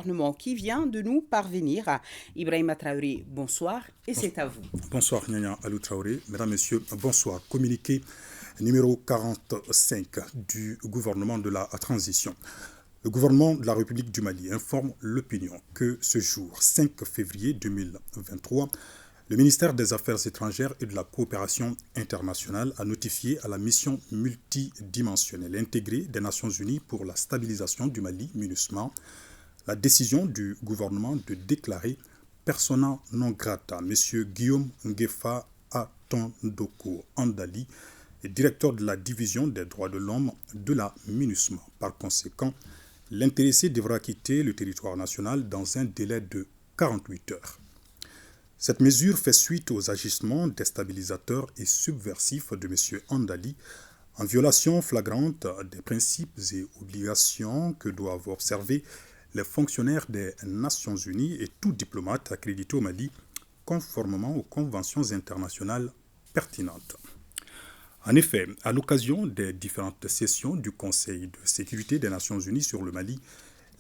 gouvernement qui vient de nous parvenir. Ibrahima Traoré, bonsoir et c'est à vous. Bonsoir Nyanya Alou Traoré. Mesdames, Messieurs, bonsoir. Communiqué numéro 45 du gouvernement de la transition. Le gouvernement de la République du Mali informe l'opinion que ce jour, 5 février 2023, le ministère des Affaires étrangères et de la coopération internationale a notifié à la mission multidimensionnelle intégrée des Nations Unies pour la stabilisation du Mali, MINUSMA, la décision du gouvernement de déclarer persona non grata M. Guillaume Ngefa Atondoko Andali, directeur de la division des droits de l'homme de la MINUSMA. Par conséquent, l'intéressé devra quitter le territoire national dans un délai de 48 heures. Cette mesure fait suite aux agissements déstabilisateurs et subversifs de M. Andali, en violation flagrante des principes et obligations que doivent observer les fonctionnaires des Nations Unies et tout diplomate accrédité au Mali, conformément aux conventions internationales pertinentes. En effet, à l'occasion des différentes sessions du Conseil de sécurité des Nations Unies sur le Mali,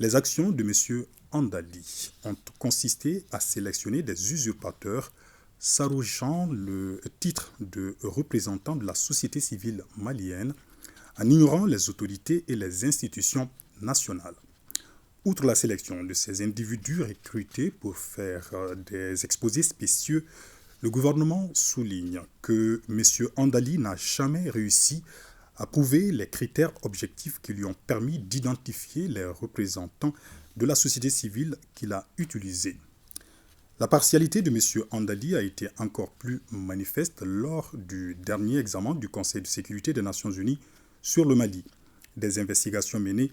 les actions de M. Andali ont consisté à sélectionner des usurpateurs s'arrogeant le titre de représentant de la société civile malienne en ignorant les autorités et les institutions nationales. Outre la sélection de ces individus recrutés pour faire des exposés spécieux, le gouvernement souligne que M. Andali n'a jamais réussi à prouver les critères objectifs qui lui ont permis d'identifier les représentants de la société civile qu'il a utilisés. La partialité de M. Andali a été encore plus manifeste lors du dernier examen du Conseil de sécurité des Nations Unies sur le Mali. Des investigations menées,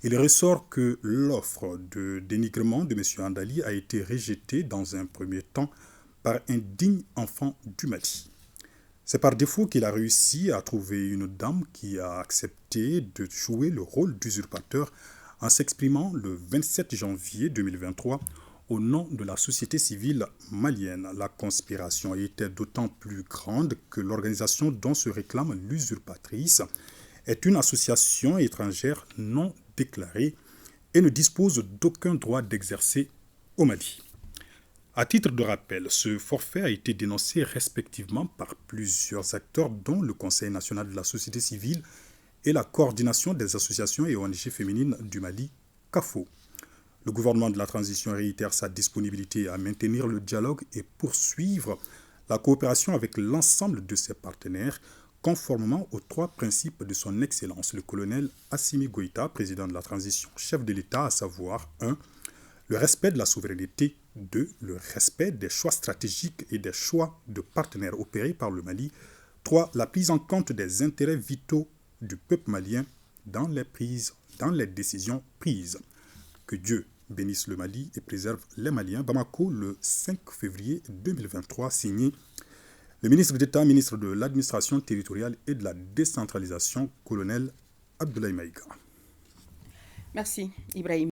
il ressort que l'offre de dénigrement de M. Andali a été rejetée dans un premier temps par un digne enfant du Mali. C'est par défaut qu'il a réussi à trouver une dame qui a accepté de jouer le rôle d'usurpateur en s'exprimant le 27 janvier 2023 au nom de la société civile malienne. La conspiration était d'autant plus grande que l'organisation dont se réclame l'usurpatrice est une association étrangère non déclarée et ne dispose d'aucun droit d'exercer au Mali. À titre de rappel, ce forfait a été dénoncé respectivement par plusieurs acteurs dont le Conseil national de la société civile et la coordination des associations et ONG féminines du Mali, CAFO. Le gouvernement de la transition réitère sa disponibilité à maintenir le dialogue et poursuivre la coopération avec l'ensemble de ses partenaires, conformément aux 3 principes de son Excellence, le colonel Assimi Goïta, président de la transition, chef de l'État, à savoir 1. Le respect de la souveraineté, 2. Le respect des choix stratégiques et des choix de partenaires opérés par le Mali, 3. La prise en compte des intérêts vitaux du peuple malien dans les décisions prises. Que Dieu bénisse le Mali et préserve les Maliens. Bamako, le 5 février 2023, signé le ministre d'État, ministre de l'Administration territoriale et de la décentralisation, colonel Abdoulaye Maïga. Merci, Ibrahim.